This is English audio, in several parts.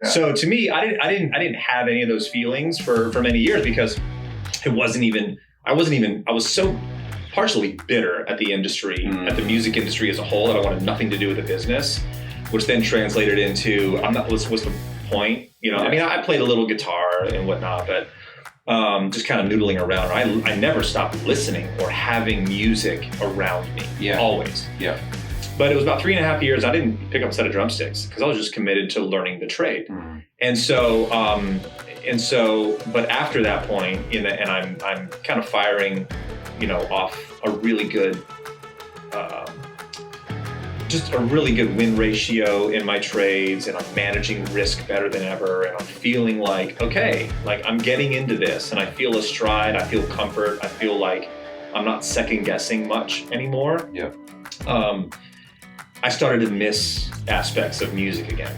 So to me, I didn't have any of those feelings for many years because I was so partially bitter at the industry, at the music industry as a whole, that I wanted nothing to do with the business, which then translated into, what's the point? You know, I mean, I played a little guitar and whatnot, but just kind of noodling around. I never stopped listening or having music around me. Yeah. Always. Yeah. But it was about 3.5 years. I didn't pick up a set of drumsticks because I was just committed to learning the trade. Mm-hmm. But after that point, and I'm kind of firing, off a really good, just a really good win ratio in my trades, and I'm managing risk better than ever, and I'm feeling like, okay, like I'm getting into this, and I feel a stride, I feel comfort, I feel like I'm not second guessing much anymore. Yeah. I started to miss aspects of music again.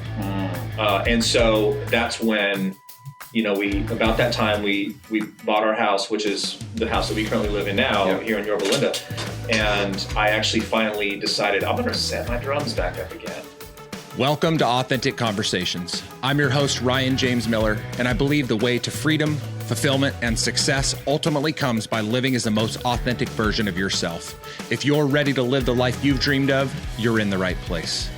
And so that's when, about that time we bought our house, which is the house that we currently live in now, here in Yorba Linda. And I actually finally decided I'm going to set my drums back up again. Welcome to Authentic Conversations. I'm your host, Ryan James Miller, and I believe the way to freedom, fulfillment, and success ultimately comes by living as the most authentic version of yourself. If you're ready to live the life you've dreamed of, you're in the right place.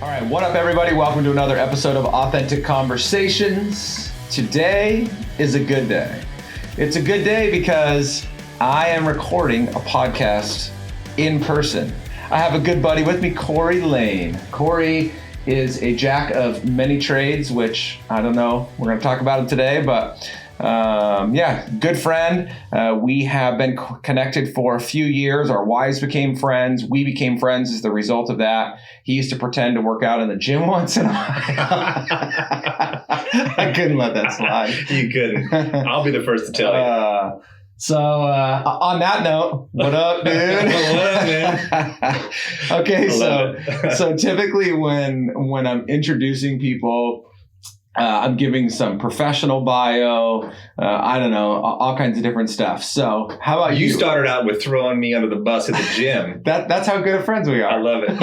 All right, what up, everybody? Welcome to another episode of Authentic Conversations. Today is a good day. It's a good day because I am recording a podcast in person. I have a good buddy with me, Corey Lane. Corey is a jack of many trades, which I don't know. We're going to talk about him today, but good friend. We have been connected for a few years. Our wives became friends. We became friends as the result of that. He used to pretend to work out in the gym once, and I couldn't let that slide. You couldn't. I'll be the first to tell you. So on that note, what up, dude? What up, man? Okay, so typically when I'm introducing people, I'm giving some professional bio, I don't know, all kinds of different stuff. So how about you? You started out with throwing me under the bus at the gym. That's how good of friends we are. I love it.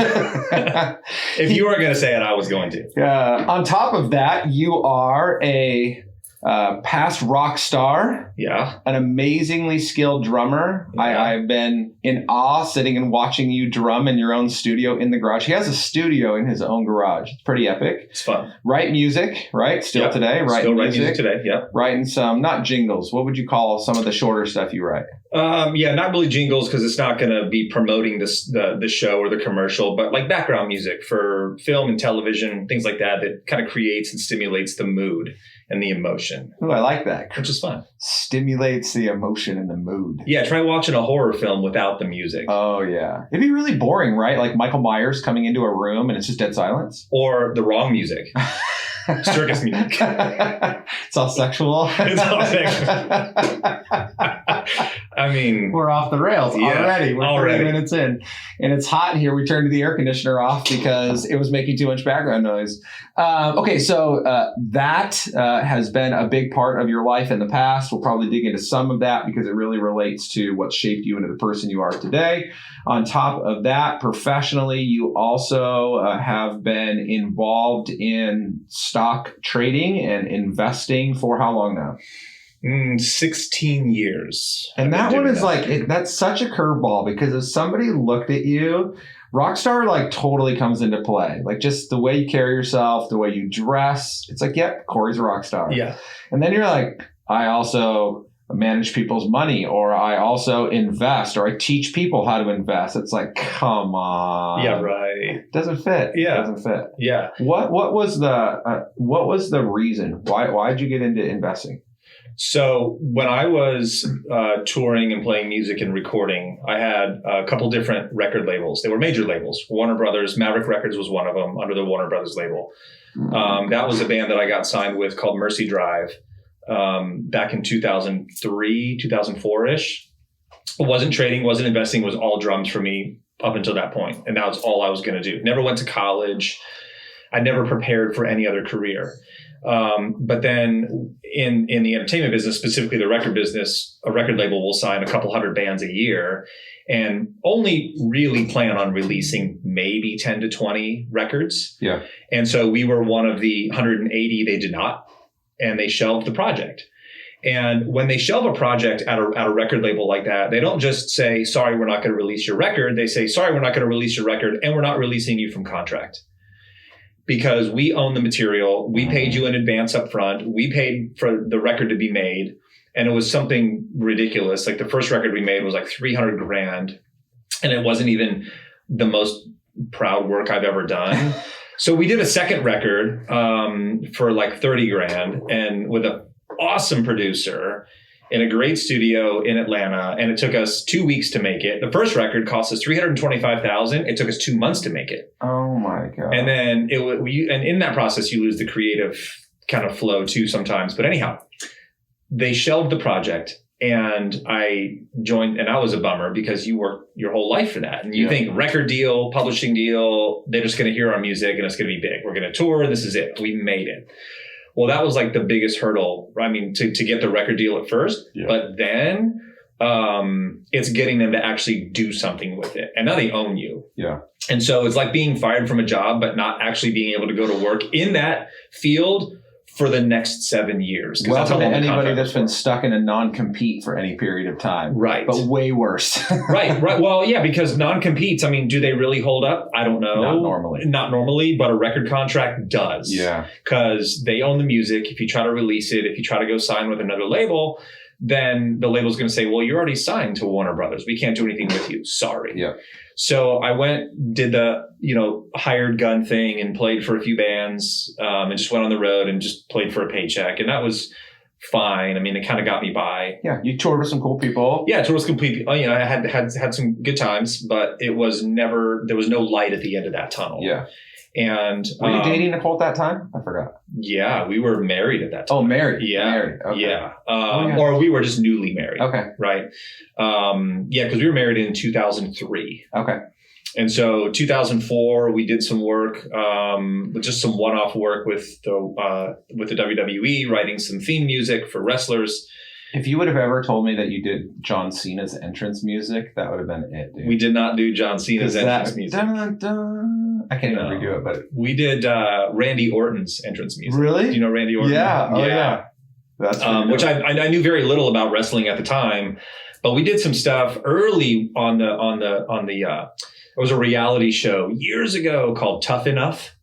If you weren't going to say it, I was going to. On top of that, you are a past rock star, an amazingly skilled drummer. Yeah. I've been in awe sitting and watching you drum in your own studio in the garage. He has a studio in his own garage. It's pretty epic. It's fun. Write music, right? Still today, writing music today. Yeah, writing some, not jingles. What would you call some of the shorter stuff you write? Not really jingles because it's not going to be promoting the show or the commercial, but like background music for film and television, things like that kind of creates and stimulates the mood and the emotion. Oh, I like that. Which is fun. Stimulates the emotion and the mood. Yeah, try watching a horror film without the music. Oh, yeah. It'd be really boring, right? Like Michael Myers coming into a room and it's just dead silence. Or the wrong music. Circus music. It's all sexual. It's all sexual. I mean, we're off the rails already. We're 30 minutes in, and it's hot in here. We turned the air conditioner off because it was making too much background noise. So that has been a big part of your life in the past. We'll probably dig into some of that because it really relates to what shaped you into the person you are today. On top of that, professionally, you also have been involved in stock trading and investing for how long now? 16 years. And that one is that's such a curveball because if somebody looked at you, Rockstar totally comes into play. Like just the way you carry yourself, the way you dress. It's like, yep, Corey's a rock star. Yeah. And then you're like, I also manage people's money, or I also invest, or I teach people how to invest. It's like, come on. Yeah, right. Doesn't fit. Yeah. Doesn't fit. Yeah. What was the reason? Why'd you get into investing? So when I was touring and playing music and recording, I had a couple different record labels. They were major labels. Warner Brothers, Maverick Records was one of them under the Warner Brothers label. That was a band that I got signed with called Mercy Drive back in 2003, 2004-ish. It wasn't trading, wasn't investing, was all drums for me up until that point. And that was all I was going to do. Never went to college. I never prepared for any other career. But then in the entertainment business, specifically the record business, a record label will sign a couple hundred bands a year and only really plan on releasing maybe 10 to 20 records. Yeah. And so we were one of the 180 they did not, and they shelved the project. And when they shelve a project at a record label like that, they don't just say, sorry, we're not going to release your record. They say, sorry, we're not going to release your record, and we're not releasing you from contract. Because we own the material, we paid you in advance up front, we paid for the record to be made, and it was something ridiculous. Like the first record we made was like $300,000, and it wasn't even the most proud work I've ever done. So we did a second record for like $30,000, and with an awesome producer in a great studio in Atlanta, and it took us 2 weeks to make it. The first record cost us $325,000. It took us 2 months to make it. Oh my God. And then and in that process, you lose the creative kind of flow too sometimes. But anyhow, they shelved the project, and I joined, and I was a bummer because you work your whole life for that. And you think record deal, publishing deal, they're just going to hear our music and it's going to be big. We're going to tour and this is it. We made it. Well, that was like the biggest hurdle. I mean, to get the record deal at first, but then it's getting them to actually do something with it. And now they own you. Yeah. And so it's like being fired from a job, but not actually being able to go to work in that field for the next 7 years. Welcome to anybody that's been stuck in a non-compete for any period of time. Right. But way worse. Right. Well, yeah, because non-competes, I mean, do they really hold up? I don't know. Not normally, but a record contract does. Yeah. Because they own the music. If you try to release it, if you try to go sign with another label, then the label's going to say, well, you're already signed to Warner Brothers. We can't do anything with you. Sorry. Yeah. So I went, did the, hired gun thing and played for a few bands, and just went on the road and just played for a paycheck. And that was fine. I mean, it kind of got me by. Yeah. You toured with some cool people. Yeah. Toured with some complete, I had some good times, but there was no light at the end of that tunnel. Yeah. And were you dating Nicole at that time? I forgot. Yeah, we were married at that time. Oh, married. Yeah. Married. Okay. Yeah. Or we were just newly married. Okay. Right. Yeah, because we were married in 2003. Okay. And so 2004, we did some work, just some one-off work with the WWE, writing some theme music for wrestlers. If you would have ever told me that you did John Cena's entrance music, that would have been it, dude. We did not do John Cena's entrance music. Dun, dun, I can't even redo it, but we did Randy Orton's entrance music. Really? Do you know Randy Orton? Yeah. Oh, yeah. That's which I knew very little about wrestling at the time, but we did some stuff early on the. It was a reality show years ago called Tough Enough.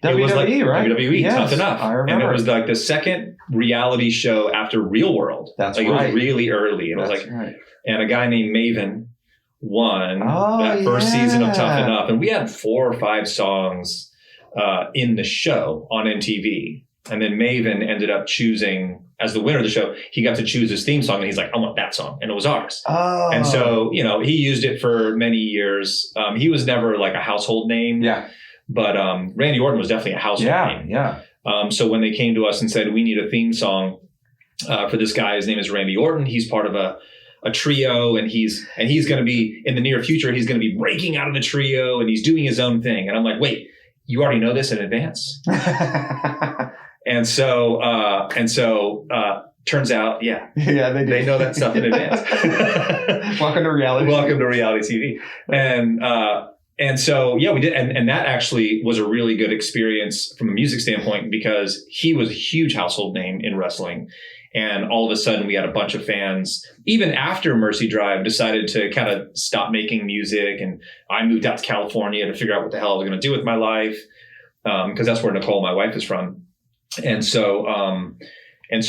WWE, right? WWE, yes, Tough Enough. I remember. And it was like the second reality show after Real World. That's like right. It was really early. And it was like, right. And a guy named Maven won that first season of Tough Enough. And we had 4 or 5 songs in the show on MTV. And then Maven ended up choosing, as the winner of the show, he got to choose his theme song. And he's like, I want that song. And it was ours. Oh. And so, he used it for many years. He was never like a household name. Yeah. But Randy Orton was definitely a household name. Yeah. So when they came to us and said, we need a theme song for this guy, his name is Randy Orton. He's part of a trio, and he's going to be, in the near future, he's going to be breaking out of the trio, and he's doing his own thing. And I'm like, wait, you already know this in advance? And so turns out, yeah, they do. They know that stuff in advance. Welcome to reality. Welcome to reality TV. And so, yeah, we did. And that actually was a really good experience from a music standpoint, because he was a huge household name in wrestling. And all of a sudden we had a bunch of fans, even after Mercy Drive, decided to kind of stop making music. And I moved out to California to figure out what the hell I was going to do with my life. Because that's where Nicole, my wife, is from. And so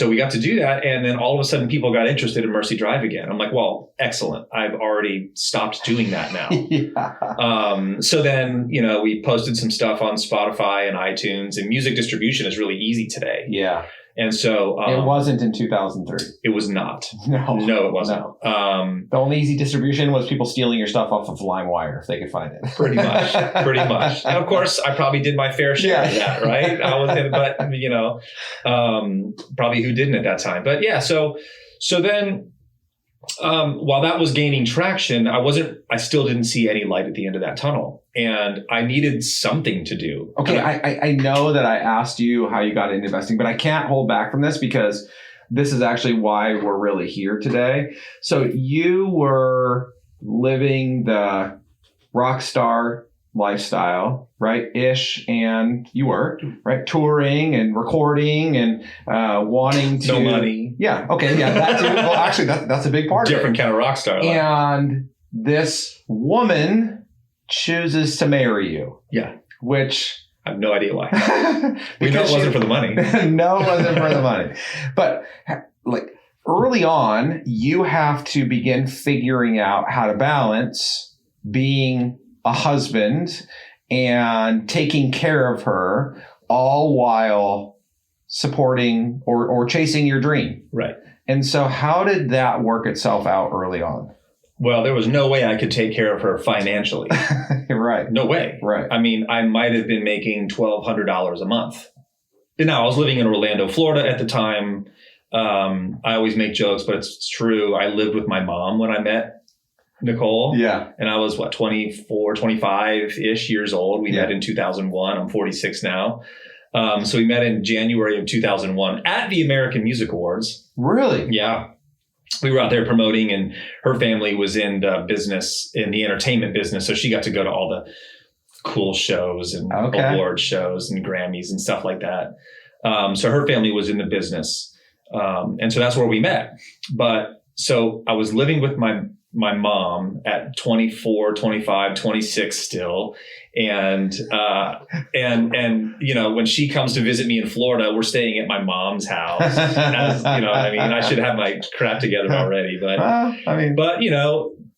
we got to do that. And then all of a sudden people got interested in Mercy Drive again. I'm like, well, excellent. I've already stopped doing that now. Yeah. So then, we posted some stuff on Spotify and iTunes, and music distribution is really easy today. Yeah. And so it wasn't in 2003. It was not. No, it wasn't. No. The only easy distribution was people stealing your stuff off of LimeWire if they could find it. Pretty much. And of course, I probably did my fair share of that, right? I was, but probably who didn't at that time. But yeah, so then while that was gaining traction, I still didn't see any light at the end of that tunnel, and I needed something to do. Okay. I know that I asked you how you got into investing, but I can't hold back from this because this is actually why we're really here today. So you were living the rock star lifestyle, right? And you were, right? Touring and recording and wanting to... No money. Yeah. Okay. Yeah. That too. Well, actually, that's a big part Different of it. kind of rock star life. And this woman chooses to marry you. Yeah. Which... I have no idea why. We know because it wasn't for the money. No, it wasn't for the money. But like early on, you have to begin figuring out how to balance being a husband and taking care of her, all while supporting or chasing your dream. Right. And so how did that work itself out early on? Well, there was no way I could take care of her financially. Right. No way. Right. I mean, I might have been making $1,200 a month. Now, I was living in Orlando, Florida at the time. I always make jokes, but it's true. I lived with my mom when I met Nicole. Yeah. And I was, 24, 25-ish years old. We met in 2001. I'm 46 now. So we met in January of 2001 at the American Music Awards. Really? Yeah. We were out there promoting, and her family was in the business, in the entertainment business. So she got to go to all the cool shows and award shows and Grammys and stuff like that. So her family was in the business. And so that's where we met. But so I was living with my mom at 24, 25, 26 still. And when she comes to visit me in Florida, we're staying at my mom's house. As, you know what I mean? I should have my crap together already, but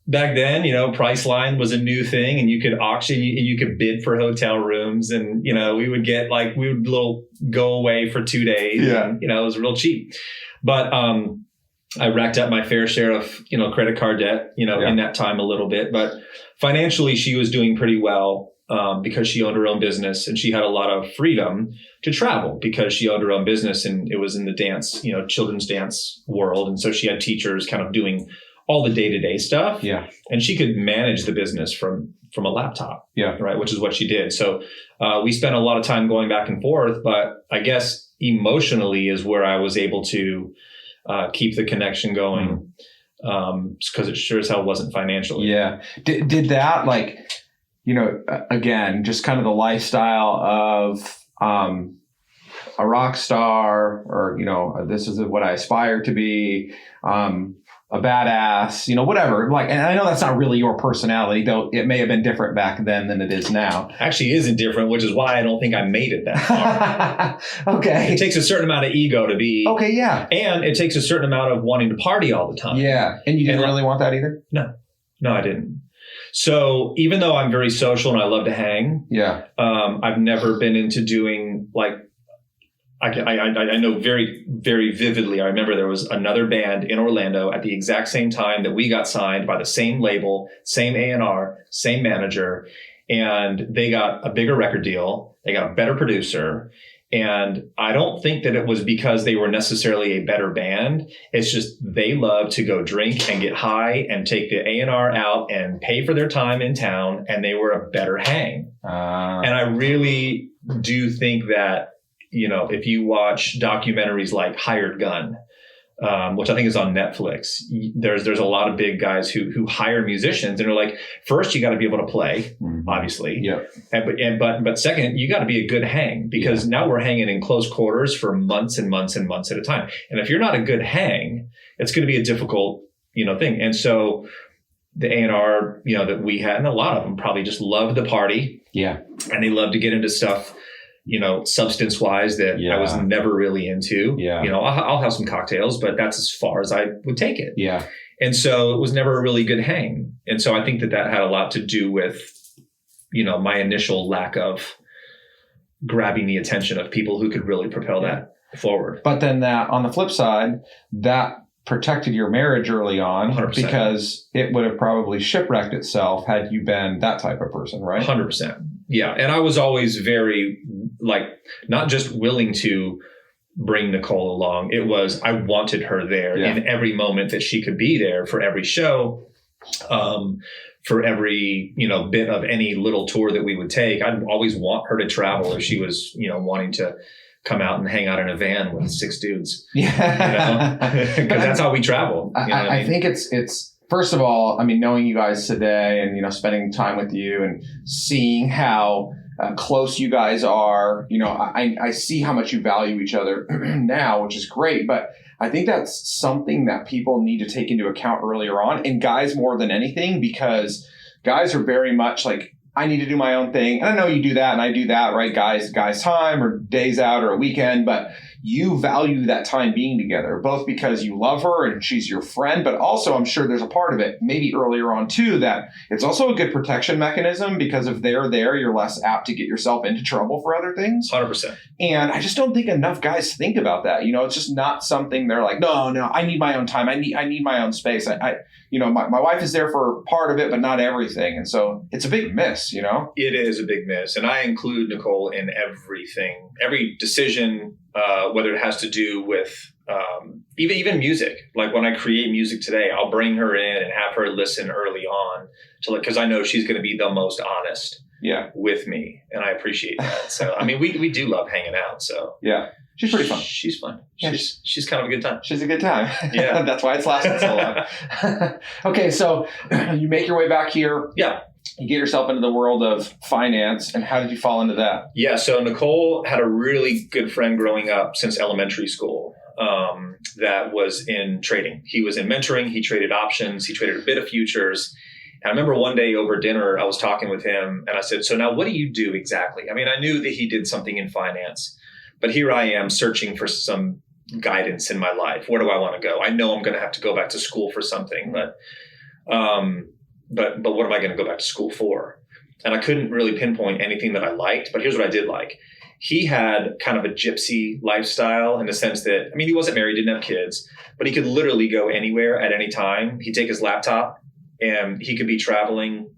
back then, Priceline was a new thing, and you could auction and you could bid for hotel rooms, and, we would get go away for 2 days. Yeah. And, it was real cheap, but, I racked up my fair share of, credit card debt, in that time a little bit, but financially she was doing pretty well, because she owned her own business, and she had a lot of freedom to travel because she owned her own business, and it was in the dance, children's dance world. And so she had teachers kind of doing all the day-to-day stuff. Yeah. And she could manage the business from a laptop. Yeah. Right. Which is what she did. So, we spent a lot of time going back and forth, but I guess emotionally is where I was able to keep the connection going, because it sure as hell wasn't financially. Yeah. Did that, again, just kind of the lifestyle of a rock star, or, this is what I aspire to be, a badass, whatever. And I know that's not really your personality, though it may have been different back then than it is now. Actually isn't different, which is why I don't think I made it that far. Okay. It takes a certain amount of ego to be. Okay, yeah. And it takes a certain amount of wanting to party all the time. Yeah. And you didn't really want that either? No, I didn't. So even though I'm very social and I love to hang, I've never been into doing I know very, very vividly. I remember there was another band in Orlando at the exact same time that we got signed by the same label, same A&R, same manager, and they got a bigger record deal. They got a better producer. And I don't think that it was because they were necessarily a better band. It's just they love to go drink and get high and take the A&R out and pay for their time in town. And they were a better hang. And I really do think that, if you watch documentaries like Hired Gun, which I think is on Netflix, there's a lot of big guys who hire musicians, and they're like, first you got to be able to play, obviously. Yeah. But second, you got to be a good hang, because now we're hanging in close quarters for months and months and months at a time. And if you're not a good hang, it's going to be a difficult, thing. And so the A&R, that we had, and a lot of them probably just loved the party. Yeah. And they loved to get into stuff, substance wise that I was never really into. Yeah. I'll have some cocktails, but that's as far as I would take it. Yeah. And so it was never a really good hang. And so I think that had a lot to do with, my initial lack of grabbing the attention of people who could really propel that forward. But then that, on the flip side, that protected your marriage early on, 100%. Because it would have probably shipwrecked itself had you been that type of person, right? 100%. Yeah. And I was always very, not just willing to bring Nicole along. It was, I wanted her there in every moment that she could be there for every show, for every, bit of any little tour that we would take. I'd always want her to travel if she was, wanting to come out and hang out in a van with 6 dudes. Yeah. Because that's how we travel. I think it's first of all, I mean, knowing you guys today and, spending time with you and seeing how close you guys are, I see how much you value each other now, which is great. But I think that's something that people need to take into account earlier on, and guys more than anything, because guys are very much like, I need to do my own thing. And I know you do that and I do that, right? Guys time or days out or a weekend, but you value that time being together, both because you love her and she's your friend, but also I'm sure there's a part of it, maybe earlier on too, that it's also a good protection mechanism, because if they're there, you're less apt to get yourself into trouble for other things. 100%. And I just don't think enough guys think about that. It's just not something they're like, no, I need my own time. I need my own space. My wife is there for part of it, but not everything. And so it's a big miss, It is a big miss. And I include Nicole in everything, every decision, whether it has to do with even music. Like when I create music today, I'll bring her in and have her listen early on because I know she's going to be the most honest with me. And I appreciate that. So, I mean, we do love hanging out. So yeah. She's pretty fun. She's fun. She's kind of a good time. She's a good time. Yeah. That's why it's lasted so long. Okay. So you make your way back here. Yeah. You get yourself into the world of finance. And how did you fall into that? Yeah. So Nicole had a really good friend growing up since elementary school that was in trading. He was in mentoring. He traded options. He traded a bit of futures. And I remember one day over dinner, I was talking with him and I said, so now what do you do exactly? I mean, I knew that he did something in finance. But here I am searching for some guidance in my life. Where do I want to go? I know I'm going to have to go back to school for something, but what am I going to go back to school for? And I couldn't really pinpoint anything that I liked. But here's what I did like. He had kind of a gypsy lifestyle in the sense that, I mean, he wasn't married, didn't have kids, but he could literally go anywhere at any time. He'd take his laptop and he could be traveling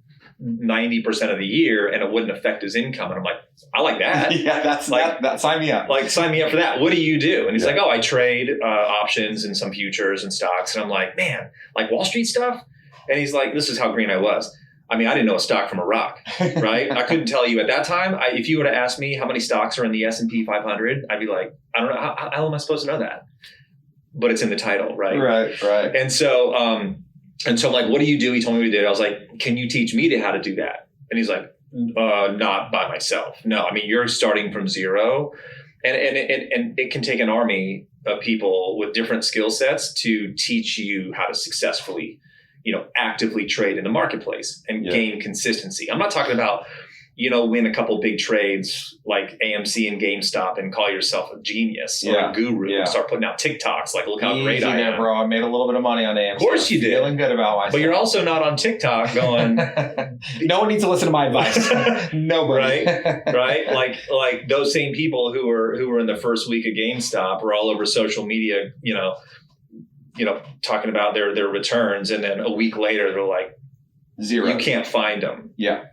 90% of the year and it wouldn't affect his income. And I'm like, I like that. Yeah, that's like, that sign me up. Like, sign me up for that. What do you do? And he's like, oh, I trade options and some futures and stocks. And I'm like, man, like Wall Street stuff? And he's like, this is how green I was. I mean, I didn't know a stock from a rock, right? I couldn't tell you at that time. If you would have asked me how many stocks are in the S&P 500, I'd be like, I don't know. How am I supposed to know that? But it's in the title, right? Right. And so I'm like, what do you do? He told me what he did. I was like, can you teach me how to do that? And he's like, not by myself. No, I mean, you're starting from zero. And it can take an army of people with different skill sets to teach you how to successfully, actively trade in the marketplace and gain consistency. I'm not talking about, win a couple big trades like AMC and GameStop and call yourself a genius or a guru and start putting out TikToks. Like, look how great I am. Bro. I made a little bit of money on AMC. Of course you did. Feeling good about myself. But you're also not on TikTok going. No one needs to listen to my advice. Nobody. Right. Like those same people who were in the first week of GameStop were all over social media, talking about their returns. And then a week later, they're like, zero. You can't find them. Yeah.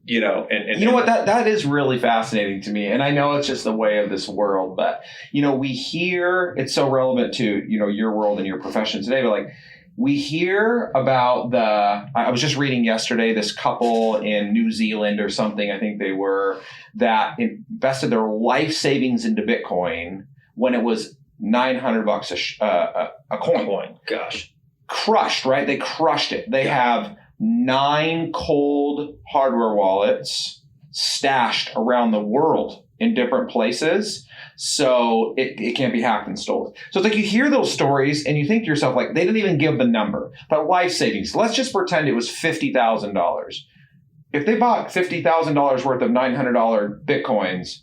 And you know what, that is really fascinating to me. And I know it's just the way of this world, but we hear it's so relevant to, your world and your profession today, but like we hear about I was just reading yesterday, this couple in New Zealand or something, I think they were, that invested their life savings into Bitcoin when it was $900 a coin. Gosh. Crushed, right? They crushed it. They have 9 cold hardware wallets stashed around the world in different places. So it can't be hacked and stolen. So it's like you hear those stories and you think to yourself, like, they didn't even give the number. But life savings, let's just pretend it was $50,000. If they bought $50,000 worth of $900 Bitcoins,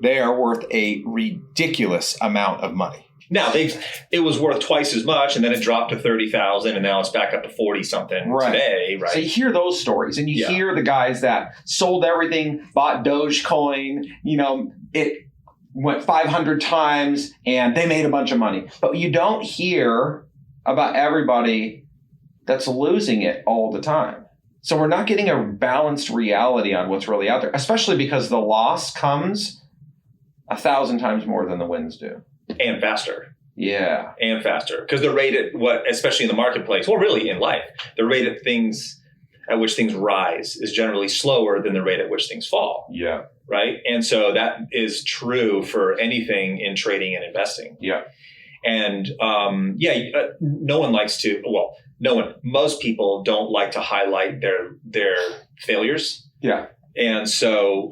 they are worth a ridiculous amount of money. Now it was worth twice as much, and then it dropped to 30,000, and now it's back up to 40 something today, right? So you hear those stories, and you hear the guys that sold everything, bought Dogecoin. It went 500 times, and they made a bunch of money. But you don't hear about everybody that's losing it all the time. So we're not getting a balanced reality on what's really out there, especially because the loss comes 1,000 times more than the winds do. And faster. Yeah. And faster. Because the rate at especially in the marketplace, well, really in life, the rate at which things rise is generally slower than the rate at which things fall. Yeah. Right. And so that is true for anything in trading and investing. Yeah. And no one likes to, most people don't like to highlight their failures. Yeah. And so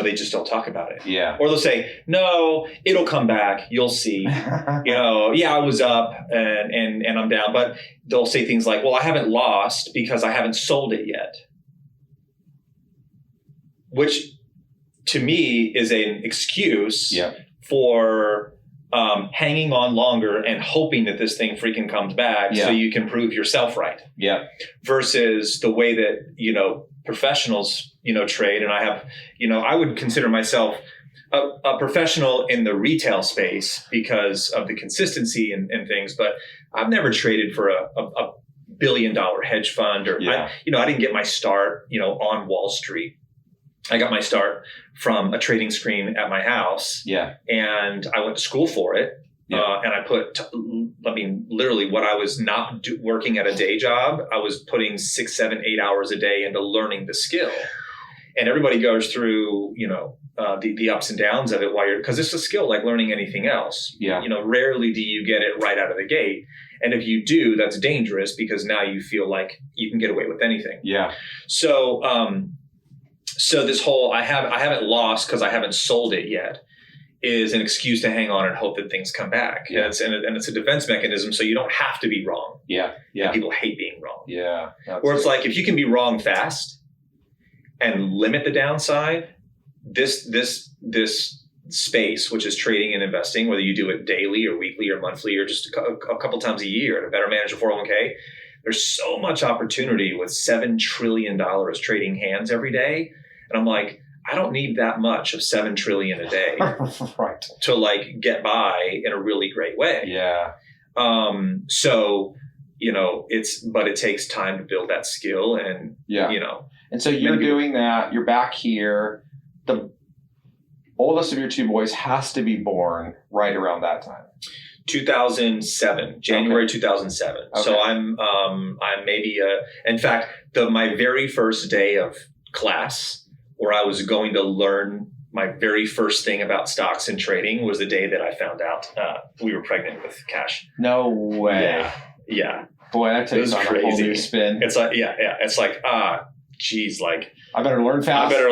they just don't talk about it. Yeah. Or they'll say, no, it'll come back. You'll see. I was up and I'm down. But they'll say things like, well, I haven't lost because I haven't sold it yet. Which to me is an excuse for hanging on longer and hoping that this thing freaking comes back so you can prove yourself right. Yeah. Versus the way that, professionals, trade. And I have, I would consider myself a professional in the retail space because of the consistency and things, but I've never traded for a $1 billion hedge fund I didn't get my start, on Wall Street. I got my start from a trading screen at my house. Yeah. And I went to school for it. Yeah. And I put, literally what I was not working at a day job, I was putting 6, 7, 8 hours a day into learning the skill. And everybody goes through, the ups and downs of it because it's a skill like learning anything else. Yeah. Rarely do you get it right out of the gate. And if you do, that's dangerous because now you feel like you can get away with anything. Yeah. So, this whole, I haven't lost because I haven't sold it yet is an excuse to hang on and hope that things come back. Yeah. And it's a defense mechanism. So you don't have to be wrong. Yeah. Yeah. And people hate being wrong. Yeah. Or it's like, if you can be wrong fast and limit the downside, this space, which is trading and investing, whether you do it daily or weekly or monthly or just a couple times a year to better manage a 401k, there's so much opportunity with $7 trillion trading hands every day. And I'm like, I don't need that much of 7 trillion a day right. to get by in a really great way. Yeah. But it takes time to build that skill and, And so you're doing that, you're back here. The oldest of your 2 boys has to be born right around that time. 2007, January 2007. Okay. So I'm maybe in fact, my very first day of class where I was going to learn my very first thing about stocks and trading was the day that I found out we were pregnant with Cash. No way. Yeah. Boy, that takes on a whole new spin. It's like, it's like, geez, I better learn fast. Be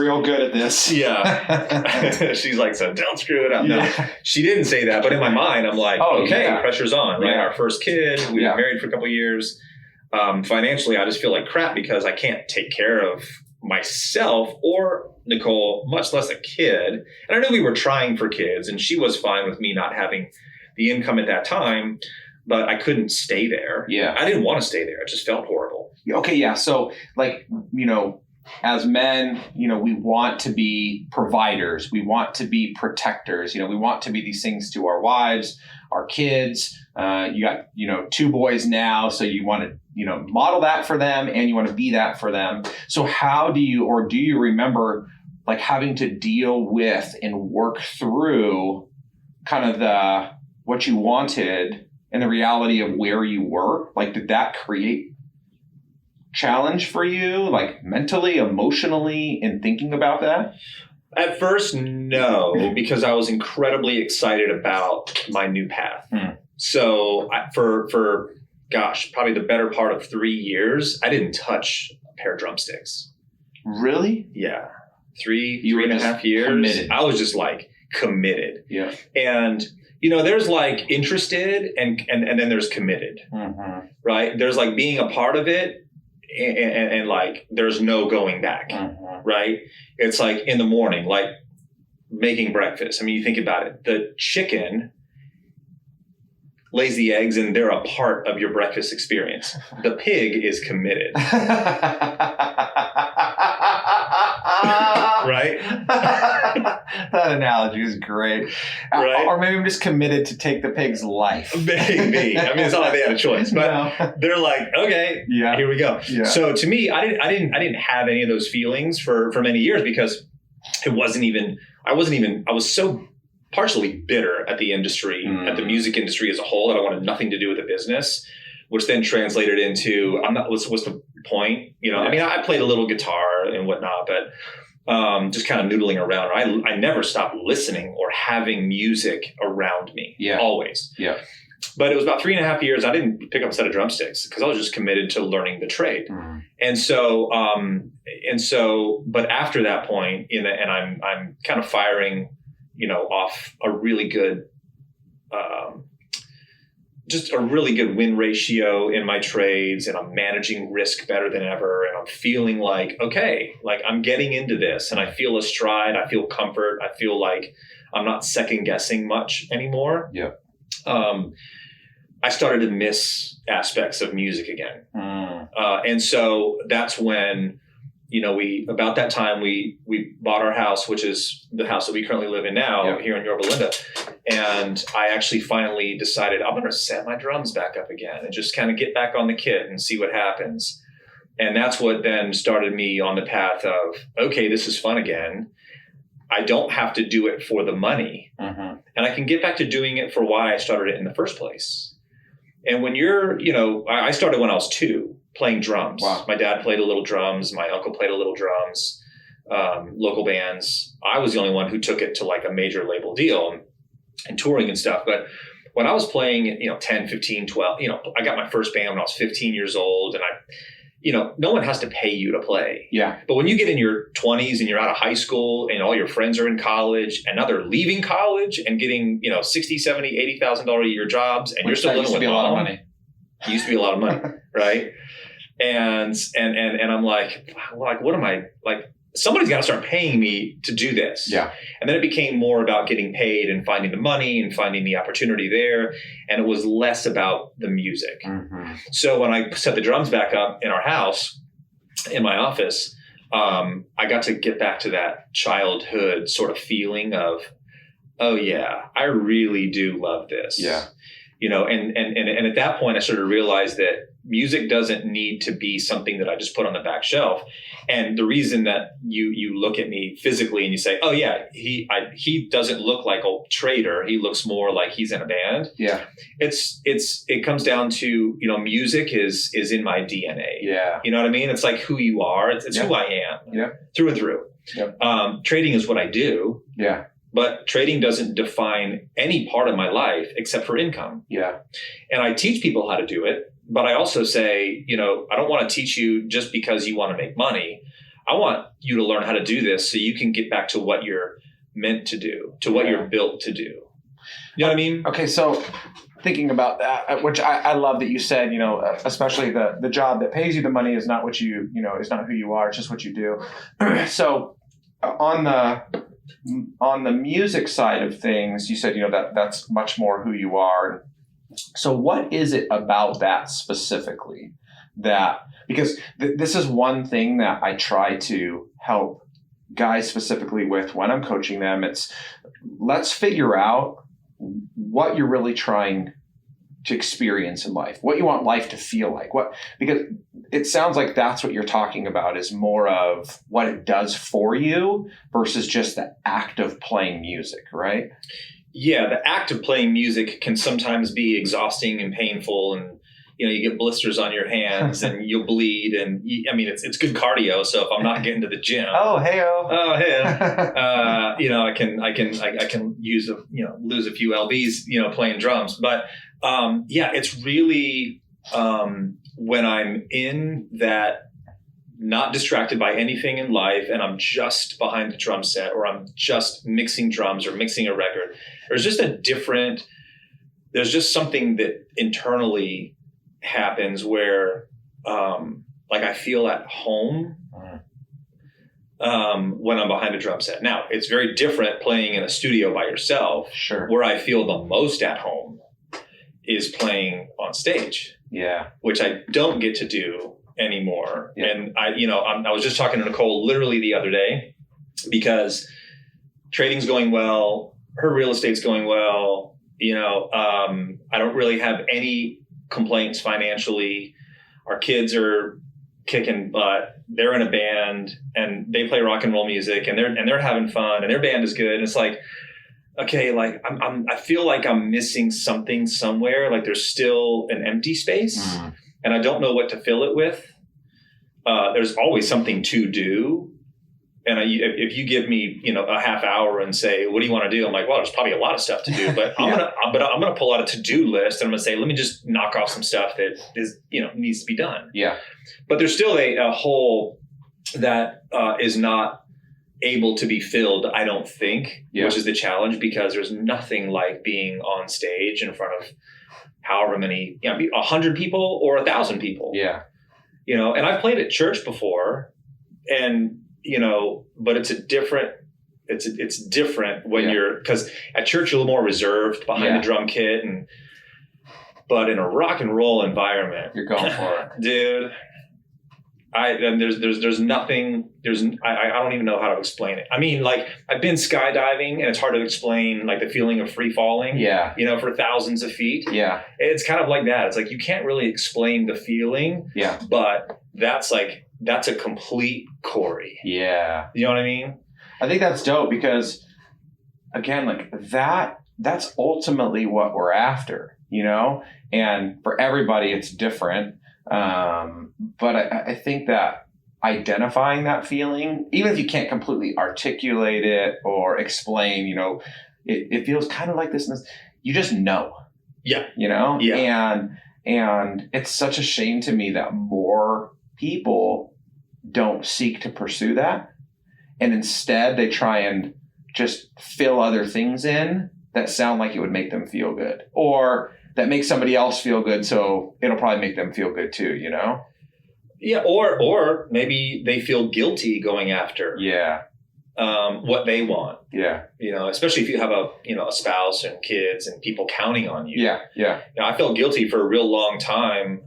real good at this. Yeah. She's like, so don't screw it up. No, she didn't say that. But in my mind, I'm like, pressure's on, right? Yeah. Our first kid, we were married for a couple of years. Financially, I just feel like crap because I can't take care of myself or Nicole, much less a kid. And I knew we were trying for kids and she was fine with me not having the income at that time, but I couldn't stay there. Yeah. I didn't want to stay there. It just felt horrible. Okay. Yeah. So as men, we want to be providers. We want to be protectors. We want to be these things to our wives, our kids. You got, 2 boys now. So you want to, model that for them and you want to be that for them. So how do you remember having to deal with and work through kind of what you wanted and the reality of where you were? Did that create challenge for you, mentally, emotionally, in thinking about that? At first, no, because I was incredibly excited about my new path. So for probably the better part of 3 years, I didn't touch a pair of drumsticks. Really? Yeah. 3.5 years. Committed. I was just committed. Yeah. And there's interested and then there's committed. Mm-hmm. Right? There's being a part of it. And there's no going back, right? It's in the morning, making breakfast. I mean, you think about it. The chicken lays the eggs and they're a part of your breakfast experience. The pig is committed. Right? That analogy is great. Right? Or maybe I'm just committed to take the pig's life. Maybe. I mean, it's not like they had a choice, but they're okay, here we go. Yeah. So to me, I didn't have any of those feelings for many years because it wasn't even I was so partially bitter at the industry, at the music industry as a whole, that I wanted nothing to do with the business, which then translated into, what's the point? I mean, I played a little guitar and whatnot, but just kind of noodling around. I never stopped listening or having music around me. Always. Yeah. But it was about 3.5 years. I didn't pick up a set of drumsticks because I was just committed to learning the trade. And so, but after that point, and I'm kind of firing, off a really good, just a really good win ratio in my trades, and I'm managing risk better than ever. And I'm feeling like, okay, like I'm getting into this, and I feel a stride. I feel comfort. I feel like I'm not second guessing much anymore. Yeah. I started to miss aspects of music again. And so that's when, about that time we bought our house, which is the house that we currently live in now here in Yorba Linda. And I actually finally decided I'm going to set my drums back up again and just kind of get back on the kit and see what happens. And that's what then started me on the path of, okay, this is fun again. I don't have to do it for the money. And I can get back to doing it for why I started it in the first place. And when you're, I started when I was 2 playing drums. Wow. My dad played a little drums. My uncle played a little drums, local bands. I was the only one who took it to like a major label deal and touring and stuff. But when I was playing, 10, 15, 12, I got my first band when I was 15 years old, and no one has to pay you to play. Yeah. But when you get in your 20s and you're out of high school and all your friends are in college and now they're leaving college and getting, $60,000, $70,000, $80,000 a year jobs, and you're still living with a lot of money. It used to be a lot of money, right? And I'm like, what am I like? Somebody's got to start paying me to do this. Yeah. And then it became more about getting paid and finding the money and finding the opportunity there. And it was less about the music. So when I set the drums back up in our house, in my office, I got to get back to that childhood sort of feeling of, oh yeah, I really do love this. Yeah. And at that point I started to realize that music doesn't need to be something that I just put on the back shelf. And the reason that you look at me physically and you say, oh yeah, he doesn't look like a trader. He looks more like he's in a band. Yeah. It comes down to, music is in my DNA. Yeah. You know what I mean? It's like who you are. It's who I am. Yeah. Through and through. Yep. Trading is what I do. Yeah. But trading doesn't define any part of my life except for income. Yeah. And I teach people how to do it. But I also say, I don't want to teach you just because you want to make money. I want you to learn how to do this so you can get back to what you're meant to do, to what you're built to do. You know what I mean? Okay. So thinking about that, which I love that you said, especially the job that pays you the money is not what you, is not who you are. It's just what you do. So on the music side of things, you said, that's much more who you are. So what is it about that specifically because this is one thing that I try to help guys specifically with when I'm coaching them. It's let's figure out what you're really trying to experience in life, what you want life to feel like, because it sounds like that's what you're talking about is more of what it does for you versus just the act of playing music, right? Yeah, the act of playing music can sometimes be exhausting and painful, and you get blisters on your hands and you'll bleed, and it's good cardio. So if I'm not getting to the gym, I can use lose a few lbs playing drums. But it's really when I'm in that, not distracted by anything in life, and I'm just behind the drum set, or I'm just mixing drums or mixing a record. There's just something that internally happens where, I feel at home when I'm behind a drum set. Now, it's very different playing in a studio by yourself. Sure. Where I feel the most at home is playing on stage. Yeah. Which I don't get to do anymore. Yeah. And I was just talking to Nicole literally the other day, because trading's going well, her real estate's going well. I don't really have any complaints financially. Our kids are, kicking butt. They're in a band and they play rock and roll music and they're having fun and their band is good. And it's like, okay, like I feel like I'm missing something somewhere. Like there's still an empty space and I don't know what to fill it with. There's always something to do. And if you give me, a half hour and say, what do you want to do? I'm like, well, there's probably a lot of stuff to do, but I'm going to pull out a to-do list and I'm going to say, let me just knock off some stuff that is, needs to be done. Yeah. But there's still a hole that is not able to be filled, I don't think, which is the challenge, because there's nothing like being on stage in front of however many, 100 people or 1,000 people. Yeah. And I've played at church before and, but it's different when you're, because at church you're a little more reserved behind the drum kit, but in a rock and roll environment, you're going for it, dude. There's nothing. I don't even know how to explain it. I mean, like I've been skydiving, and it's hard to explain, like the feeling of free falling. Yeah. For thousands of feet. Yeah. It's kind of like that. It's like you can't really explain the feeling. Yeah. But that's a complete Corey. Yeah. You know what I mean? I think that's dope because, again, like that's ultimately what we're after, and for everybody it's different. But I think that identifying that feeling, even if you can't completely articulate it or explain, it feels kind of like this, you just know. Yeah. Yeah. And it's such a shame to me that more people don't seek to pursue that. And instead they try and just fill other things in that sound like it would make them feel good, or that makes somebody else feel good. So it'll probably make them feel good too, Yeah. Or maybe they feel guilty going after what they want. Yeah. Especially if you have a spouse and kids and people counting on you. Yeah. Yeah. I felt guilty for a real long time,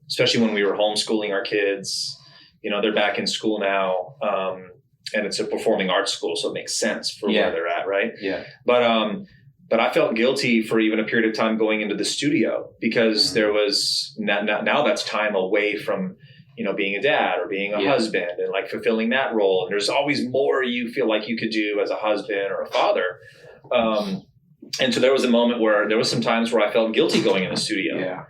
especially when we were homeschooling our kids. They're back in school now, and it's a performing arts school, so it makes sense for where they're at, right? Yeah. But I felt guilty for even a period of time going into the studio because there was now that's time away from, being a dad or being a husband and like fulfilling that role. And there's always more you feel like you could do as a husband or a father. And so there was a moment where there was some times where I felt guilty going in the studio. Yeah.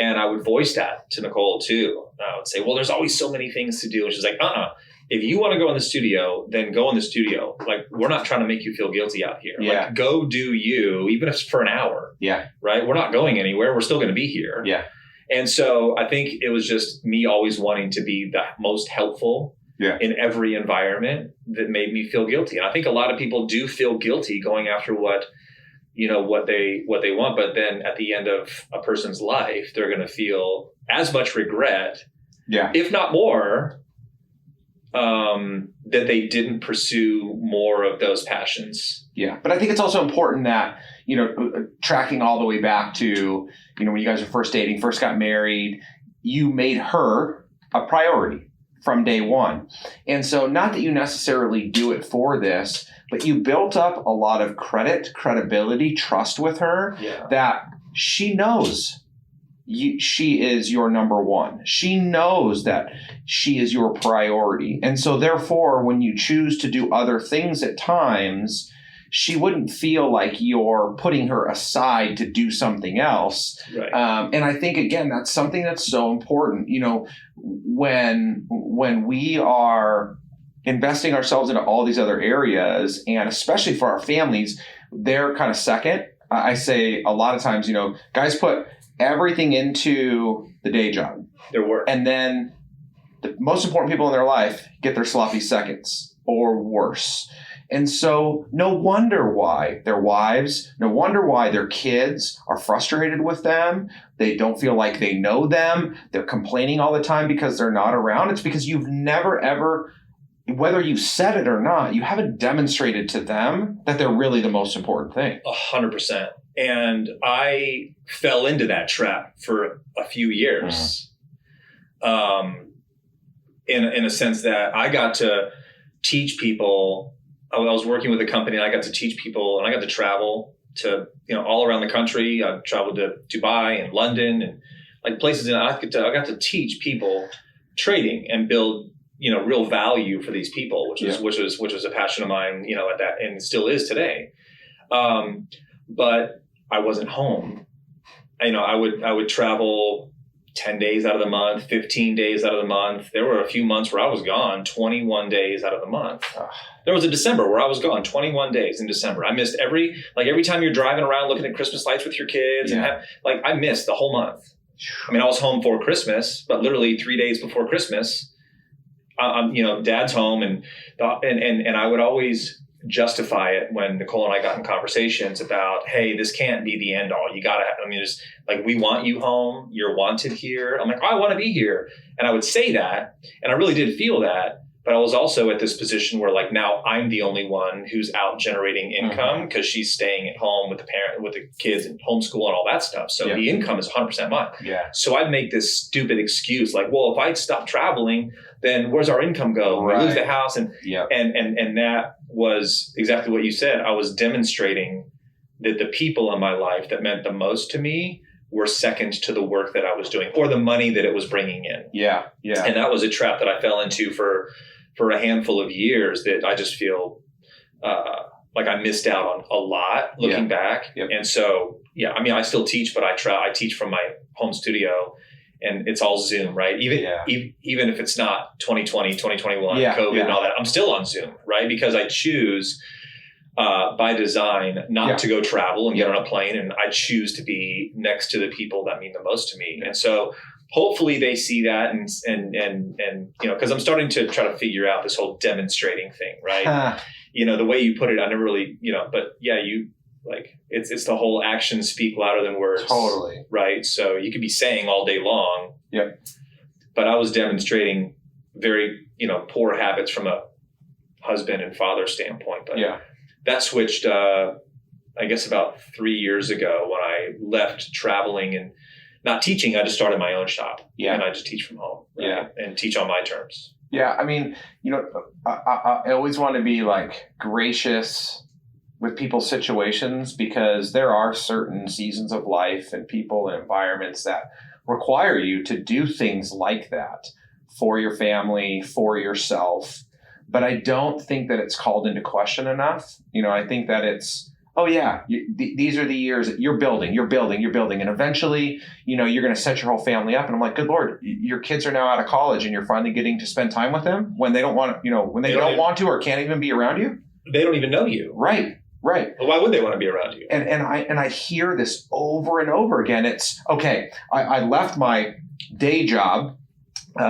And I would voice that to Nicole too. I would say, well, there's always so many things to do. And she's like, if you want to go in the studio, then go in the studio. Like, we're not trying to make you feel guilty out here. Yeah. Like, go do you, even if it's for an hour. Yeah. Right? We're not going anywhere. We're still going to be here. Yeah. And so I think it was just me always wanting to be the most helpful in every environment that made me feel guilty. And I think a lot of people do feel guilty going after what they want. But then at the end of a person's life, they're going to feel as much regret, if not more, that they didn't pursue more of those passions. Yeah. But I think it's also important that, tracking all the way back to, when you guys were first dating, first got married, you made her a priority from day one. And so not that you necessarily do it for this, but you built up a lot of credibility, trust with her that she knows she is your number one. She knows that she is your priority. And so therefore, when you choose to do other things at times, she wouldn't feel like you're putting her aside to do something else. Right. And I think, again, that's something that's so important. When we are investing ourselves into all these other areas, and especially for our families, they're kind of second. I say a lot of times, guys put everything into the day job, their work, and then the most important people in their life get their sloppy seconds or worse. And so no wonder why their wives, no wonder why their kids are frustrated with them. They don't feel like they know them. They're complaining all the time because they're not around. It's because you've never, ever, whether you said it or not, you haven't demonstrated to them that they're really the most important thing. 100%. And I fell into that trap for a few years, in a sense that I got to teach people. I was working with a company and I got to teach people, and I got to travel to, all around the country. I traveled to Dubai and London and like places, and I got to teach people trading and build, real value for these people, which was a passion of mine, at that, and still is today. But I wasn't home. I would travel 10 days out of the month, 15 days out of the month. There were a few months where I was gone 21 days out of the month. There was a December where I was gone 21 days in December. I missed every time you're driving around looking at Christmas lights with your kids and I missed the whole month. I mean, I was home for Christmas, but literally 3 days before Christmas, Dad's home and I would always justify it when Nicole and I got in conversations about, hey, this can't be the end all. You gotta, just like, we want you home. You're wanted here. I'm like, I want to be here. And I would say that. And I really did feel that. But I was also at this position where like now I'm the only one who's out generating income because she's staying at home with the kids and homeschool and all that stuff. So the income is 100% mine. Yeah. So I'd make this stupid excuse like, well, if I'd stop traveling, then where's our income go? Right. We lose the house. And that was exactly what you said. I was demonstrating that the people in my life that meant the most to me were second to the work that I was doing or the money that it was bringing in. Yeah. Yeah. And that was a trap that I fell into for a handful of years that I just feel like I missed out on a lot looking back. Yep. And so, I still teach, but I teach from my home studio and it's all Zoom, right? Even if it's not 2020, 2021, COVID and all that, I'm still on Zoom, right? Because I choose by design not to go travel and get on a plane. And I choose to be next to the people that mean the most to me. And so hopefully they see that and because I'm starting to try to figure out this whole demonstrating thing, right? The way you put it, I never really, but you like, it's the whole actions speak louder than words. Totally. Right. So you could be saying all day long. Yep. But I was demonstrating very, poor habits from a husband and father standpoint. But that switched, I guess about 3 years ago when I left traveling and not teaching. I just started my own shop and I just teach from home and teach on my terms. Yeah. I mean, I always want to be like gracious with people's situations because there are certain seasons of life and people and environments that require you to do things like that for your family, for yourself. But I don't think that it's called into question enough. I think that it's, these are the years that you're building. And eventually, you're going to set your whole family up. And I'm like, good Lord, your kids are now out of college and you're finally getting to spend time with them when they don't want to, when they don't want to or can't even be around you. They don't even know you. Right. Well, why would they want to be around you? And I hear this over and over again. It's okay. I left my day job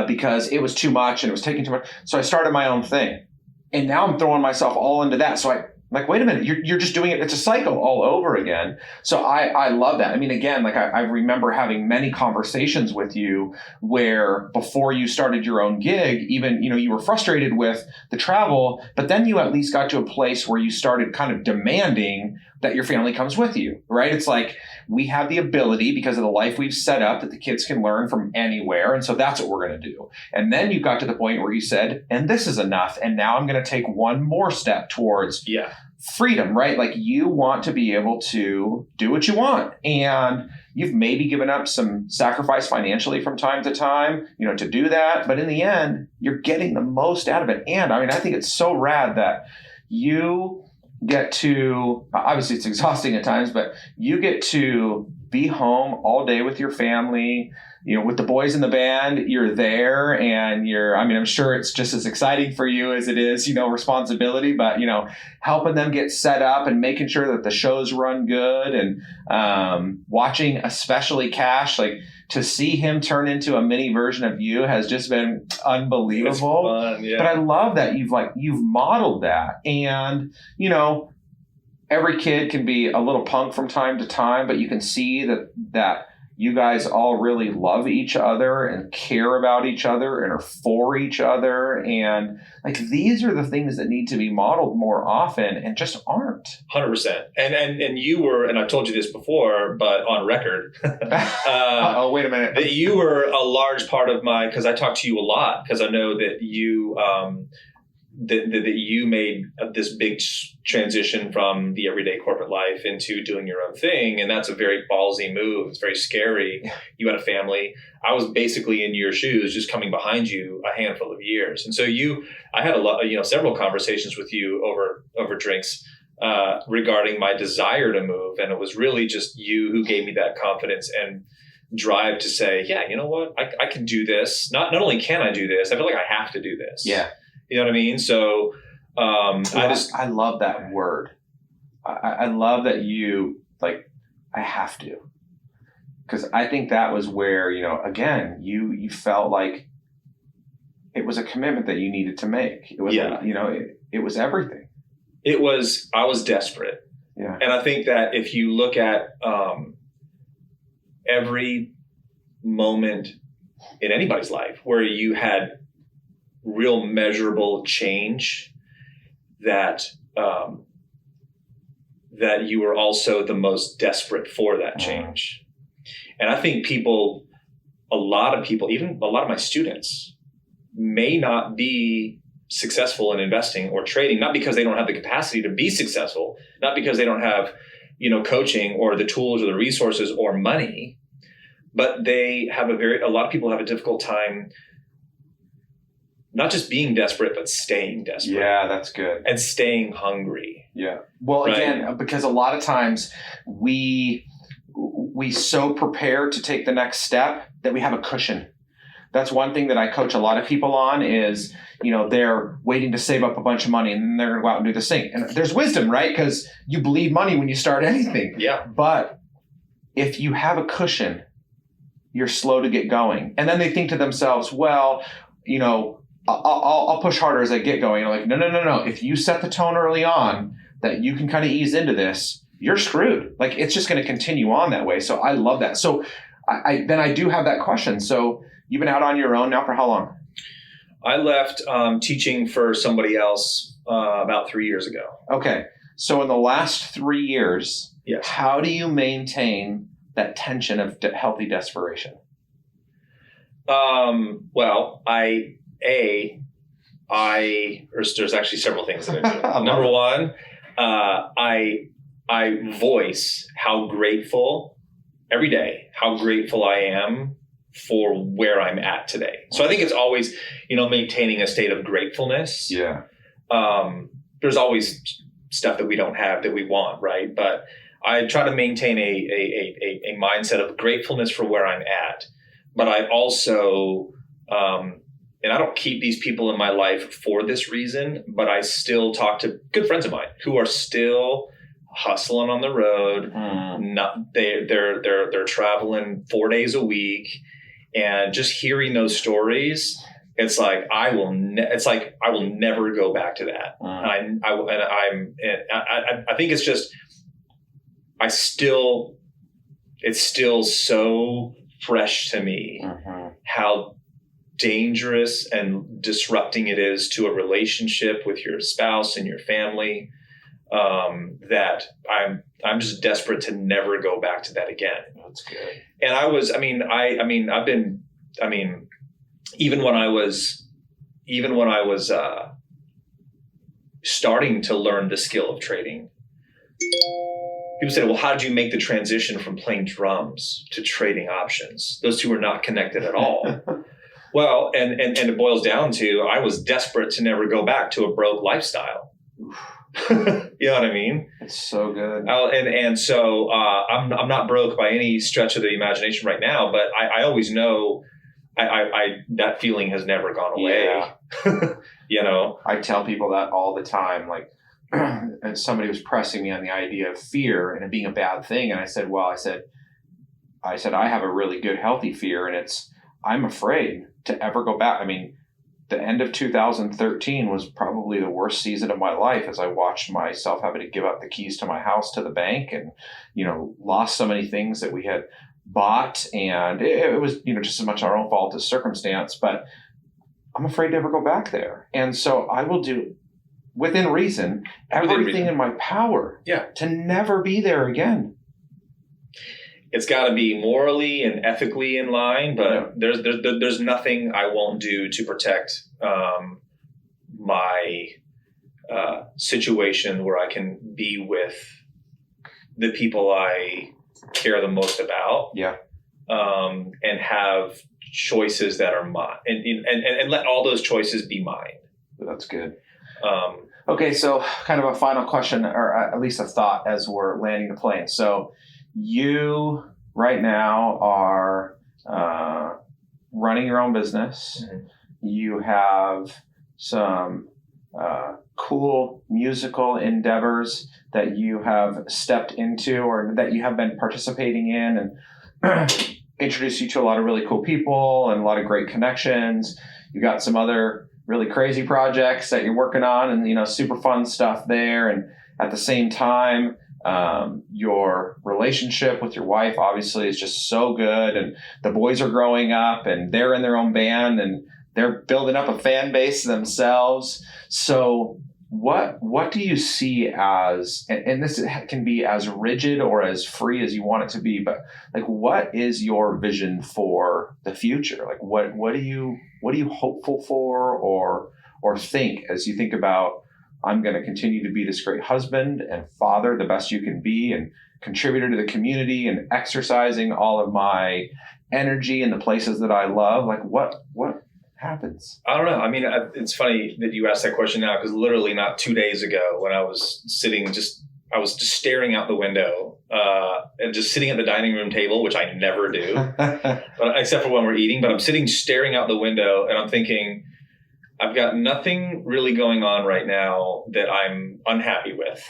because it was too much and it was taking too much. So I started my own thing. And now I'm throwing myself all into that. So I'm like, wait a minute, you're just doing it. It's a cycle all over again. So I love that. I mean, again, like I remember having many conversations with you where before you started your own gig, even, you were frustrated with the travel, but then you at least got to a place where you started kind of demanding that your family comes with you, right? It's like we have the ability because of the life we've set up that the kids can learn from anywhere. And so that's what we're going to do. And then you got to the point where you said, and this is enough. And now I'm going to take one more step towards freedom, right? Like you want to be able to do what you want. And you've maybe given up some sacrifice financially from time to time, to do that. But in the end, you're getting the most out of it. And I mean, I think it's so rad that you get to, obviously it's exhausting at times, but you get to be home all day with your family, with the boys in the band, you're there and I'm sure it's just as exciting for you as it is, responsibility, but, helping them get set up and making sure that the shows run good and watching especially Cash, like to see him turn into a mini version of you has just been unbelievable. Fun, yeah. But I love that you've modeled that. And, every kid can be a little punk from time to time, but you can see that you guys all really love each other and care about each other and are for each other. And like, these are the things that need to be modeled more often and just aren't. 100%. And you were, and I've told you this before, but on record, oh, wait a minute. That you were a large part of because I talk to you a lot because I know that you, that you made this big transition from the everyday corporate life into doing your own thing. And that's a very ballsy move. It's very scary. You had a family. I was basically in your shoes, just coming behind you a handful of years. And so I had several conversations with you over drinks regarding my desire to move. And it was really just you who gave me that confidence and drive to say, yeah, you know what, I can do this. Not only can I do this, I feel like I have to do this. Yeah. You know what I mean? So I love that word. I love that you like, I have to, because I think that was where, again, you felt like it was a commitment that you needed to make. It was, it was everything. I was desperate. Yeah. And I think that if you look at every moment in anybody's life where you had real measurable change, that you were also the most desperate for that change. And I think a lot of people, even a lot of my students, may not be successful in investing or trading, not because they don't have the capacity to be successful, not because they don't have, coaching or the tools or the resources or money, but they have a lot of people have a difficult time not just being desperate, but staying desperate. Yeah, that's good. And staying hungry. Yeah. Well, right? Again, because a lot of times we so prepare to take the next step that we have a cushion. That's one thing that I coach a lot of people on is, they're waiting to save up a bunch of money and then they're going to go out and do this thing. And there's wisdom, right? Because you bleed money when you start anything. Yeah. But if you have a cushion, you're slow to get going. And then they think to themselves, well, I'll push harder as I get going. I'm like, no. If you set the tone early on that you can kind of ease into this, you're screwed. Like, it's just going to continue on that way. So I love that. So I do have that question. So you've been out on your own now for how long? I left teaching for somebody else about 3 years ago. Okay. So in the last 3 years, yes. How do you maintain that tension of healthy desperation? Well, there's actually several things that I do. Number one, I voice how grateful every day, how grateful I am for where I'm at today. So I think it's always, maintaining a state of gratefulness. Yeah. There's always stuff that we don't have that we want, right? But I try to maintain a mindset of gratefulness for where I'm at. But I also, and I don't keep these people in my life for this reason, but I still talk to good friends of mine who are still hustling on the road. They're traveling 4 days a week, and just hearing those stories, it's like I will never go back to that. I think it's just it's still so fresh to me how dangerous and disrupting it is to a relationship with your spouse and your family, that I'm just desperate to never go back to that again. That's good. And even when I was starting to learn the skill of trading, people said, well, how did you make the transition from playing drums to trading options? Those two are not connected at all. Well, and it boils down to, I was desperate to never go back to a broke lifestyle. You know what I mean? It's so good. So I'm not broke by any stretch of the imagination right now, but I always know that feeling has never gone away. Yeah. I tell people that all the time, like, and somebody was pressing me on the idea of fear and it being a bad thing. And I said, I have a really good, healthy fear, and I'm afraid to ever go back. I mean, the end of 2013 was probably the worst season of my life as I watched myself having to give up the keys to my house to the bank and, lost so many things that we had bought. And it was, just as much our own fault as circumstance, but I'm afraid to ever go back there. And so I will do, within reason, everything in my power to never be there again. It's got to be morally and ethically in line, but there's nothing I won't do to protect my situation where I can be with the people I care the most about. Yeah. And have choices that are mine, and let all those choices be mine. That's good. Okay, so kind of a final question, or at least a thought as we're landing the plane. So you right now are running your own business. Mm-hmm. You have some cool musical endeavors that you have stepped into or that you have been participating in, and introduced you to a lot of really cool people and a lot of great connections. You got some other really crazy projects that you're working on, and super fun stuff there. And at the same time, your relationship with your wife obviously is just so good, and the boys are growing up and they're in their own band and they're building up a fan base themselves. So what do you see as, and this can be as rigid or as free as you want it to be, but like, what is your vision for the future? Like what are you hopeful for or think as you think about, I'm going to continue to be this great husband and father, the best you can be, and contributor to the community, and exercising all of my energy in the places that I love? Like what happens? I don't know. I mean, it's funny that you asked that question now, because literally not 2 days ago when I was sitting, I was just staring out the window and just sitting at the dining room table, which I never do, but, except for when we're eating. But I'm sitting staring out the window and I'm thinking, I've got nothing really going on right now that I'm unhappy with,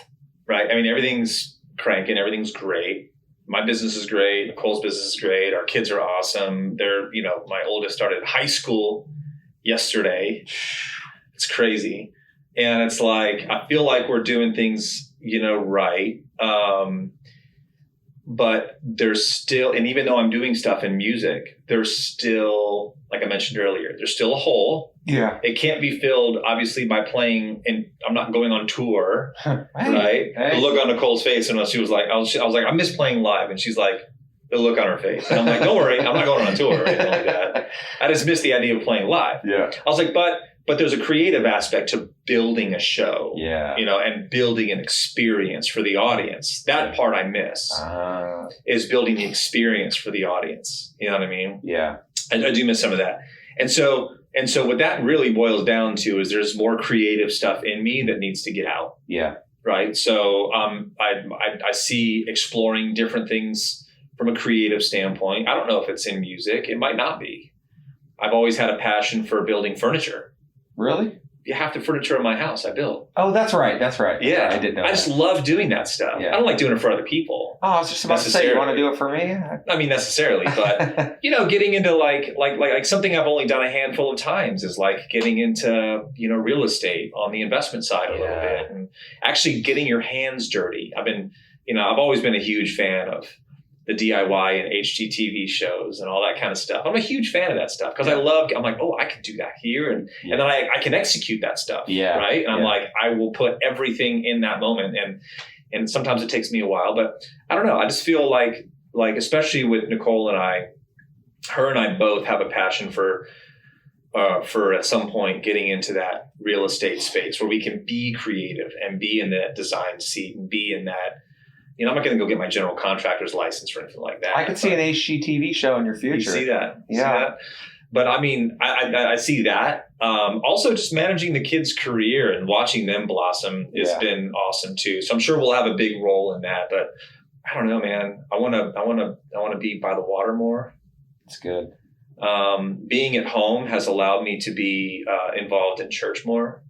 right? I mean, everything's cranking, everything's great. My business is great. Nicole's business is great. Our kids are awesome. They're, my oldest started high school yesterday. It's crazy. And it's like, I feel like we're doing things, right. But there's still, and even though I'm doing stuff in music, there's still, like I mentioned earlier, there's still a hole. Yeah. It can't be filled, obviously, by playing, and I'm not going on tour, right? Hey. The look on Nicole's face, and she was like, I was like, I miss playing live, and she's like, the look on her face, and I'm like, don't worry, I'm not going on tour or anything like that. I just miss the idea of playing live. Yeah. I was like, but there's a creative aspect to building a show, and building an experience for the audience. That part I miss is building the experience for the audience. You know what I mean? Yeah. I do miss some of that. And so what that really boils down to is there's more creative stuff in me that needs to get out. Yeah. Right. So I see exploring different things from a creative standpoint. I don't know if it's in music. It might not be. I've always had a passion for building furniture. Really? You have the furniture in my house I built. Oh, that's right. Yeah. I did know I just love doing that stuff. Yeah. I don't like doing it for other people. Oh, I was just about to say, you want to do it for me? I mean, necessarily, but getting into like something I've only done a handful of times is like getting into, real estate on the investment side a little bit, and actually getting your hands dirty. I've always been a huge fan of the DIY and HGTV shows and all that kind of stuff. I'm a huge fan of that stuff because I'm like, oh, I can do that here. And then I can execute that stuff. Yeah. Right. And I'm like, I will put everything in that moment. And sometimes it takes me a while, but I don't know. I just feel like, especially with Nicole and her and I both have a passion for at some point getting into that real estate space where we can be creative and be in that design seat and be in that. I'm not going to go get my general contractor's license or anything like that. I could see an HGTV show in your future. You see that? Yeah. See that? But I mean, I see that. Also, just managing the kids' career and watching them blossom has been awesome too. So I'm sure we'll have a big role in that. But I don't know, man. I want to be by the water more. That's good. Being at home has allowed me to be involved in church more,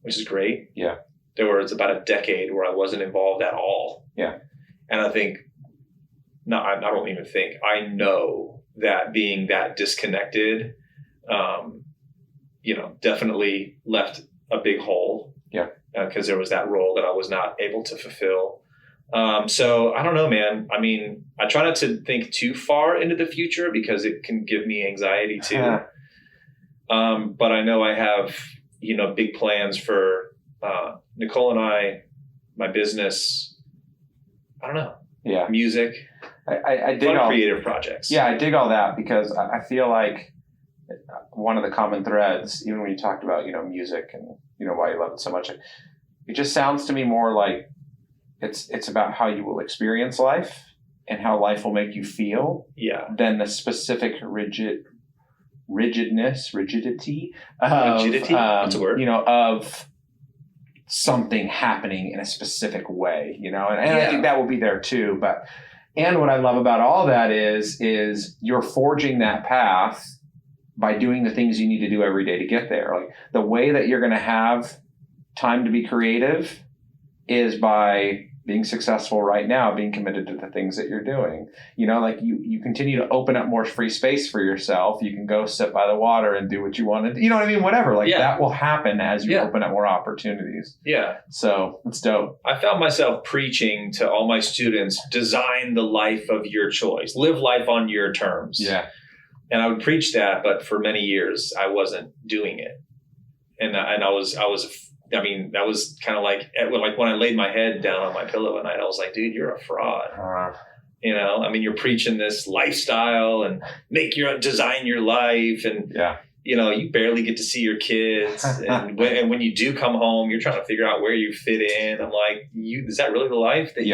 which is great. Yeah. There was about a decade where I wasn't involved at all. Yeah. And I think, I don't even think, I know that being that disconnected, definitely left a big hole. Yeah. Because there was that role that I was not able to fulfill. So I don't know, man. I mean, I try not to think too far into the future because it can give me anxiety too. But I know I have, big plans for Nicole and I, my business, I don't know. Yeah. Music. I dig all creative projects. Yeah, I dig all that because I feel like one of the common threads, even when you talked about, music and why you love it so much. It just sounds to me more like it's about how you will experience life and how life will make you feel than the specific rigidity of, that's a word. Of something happening in a specific way, and I think that will be there too. And what I love about all that is you're forging that path by doing the things you need to do every day to get there. Like the way that you're going to have time to be creative is by being successful right now, being committed to the things that you're doing. Like you continue to open up more free space for yourself. You can go sit by the water and do what you want to do. You know what I mean? Whatever. That will happen as you open up more opportunities. Yeah. So it's dope. I found myself preaching to all my students, design the life of your choice. Live life on your terms. Yeah. And I would preach that, but for many years I wasn't doing it. And that was kind of like when I laid my head down on my pillow at night, I was like, dude, you're a fraud. You're preaching this lifestyle and design your life. And, you barely get to see your kids. And when you do come home, you're trying to figure out where you fit in. I'm like, is that really the life that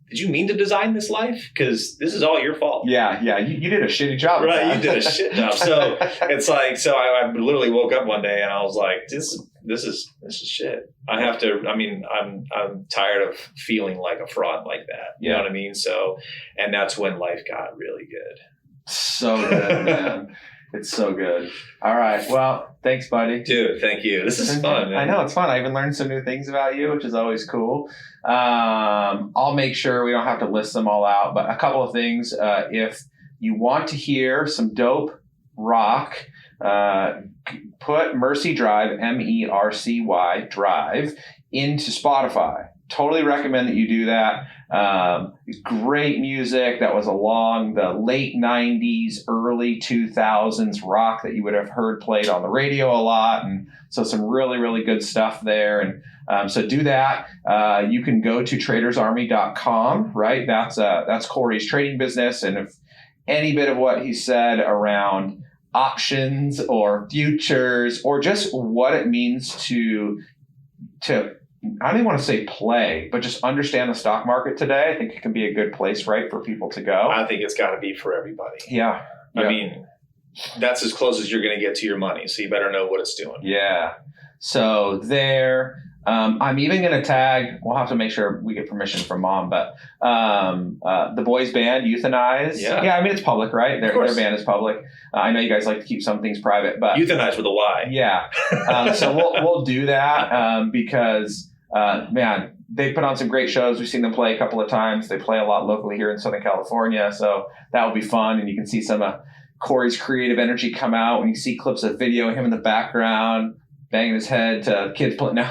did you mean to design this life? Because this is all your fault. Yeah. You did a shitty job. Right. You did a shit job. So it's like, I literally woke up one day and I was like, this is shit. I have to, I'm tired of feeling like a fraud like that. You know what I mean? So, and that's when life got really good. So good, man. It's so good. All right. Well, thanks, buddy. Dude, thank you. This is fun, man. I know, it's fun. I even learned some new things about you, which is always cool. I'll make sure we don't have to list them all out, but a couple of things. If you want to hear some dope rock, put Mercy Drive, MERCY Drive, into Spotify. Totally recommend that you do that. Great music that was along the late 90s, early 2000s rock that you would have heard played on the radio a lot. And so some really, really good stuff there. And so do that. You can go to tradersarmy.com, right? That's Corey's trading business. And if any bit of what he said around options or futures or just what it means to I don't even want to say play, but just understand the stock market today, I think it can be a good place, right, for people to go. I think it's got to be for everybody. Yeah. I mean, that's as close as you're going to get to your money, so you better know what it's doing. Yeah. So there, I'm even going to tag, we'll have to make sure we get permission from Mom, but the boys band, Euthanize. Yeah, it's public, right? Their band is public. I know you guys like to keep some things private, but Euthanize with a Y. Yeah. So we'll do that because man, they put on some great shows. We've seen them play a couple of times. They play a lot locally here in Southern California. So that will be fun. And you can see some of Corey's creative energy come out when you see clips of video of him in the background, banging his head to kids playing.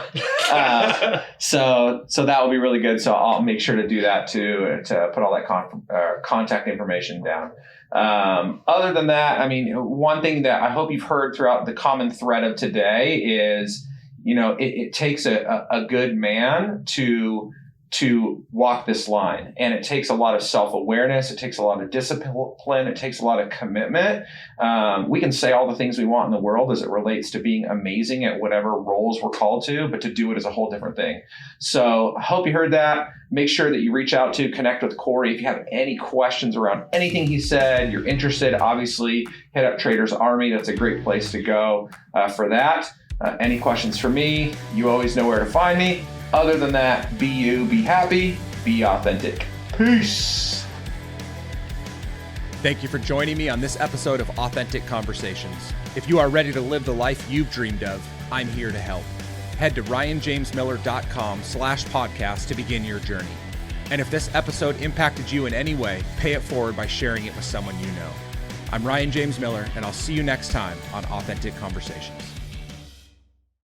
So that will be really good. So I'll make sure to do that too, to put all that contact information down. Other than that, one thing that I hope you've heard throughout the common thread of today is, it takes a good man to walk this line. And it takes a lot of self-awareness. It takes a lot of discipline. It takes a lot of commitment. We can say all the things we want in the world as it relates to being amazing at whatever roles we're called to, but to do it is a whole different thing. So I hope you heard that. Make sure that you reach out to connect with Corey. If you have any questions around anything he said, you're interested, obviously hit up Traders Army. That's a great place to go for that. Any questions for me, you always know where to find me. Other than that, be you, be happy, be authentic. Peace. Thank you for joining me on this episode of Authentic Conversations. If you are ready to live the life you've dreamed of, I'm here to help. Head to ryanjamesmiller.com/podcast to begin your journey. And if this episode impacted you in any way, pay it forward by sharing it with someone you know. I'm Ryan James Miller, and I'll see you next time on Authentic Conversations.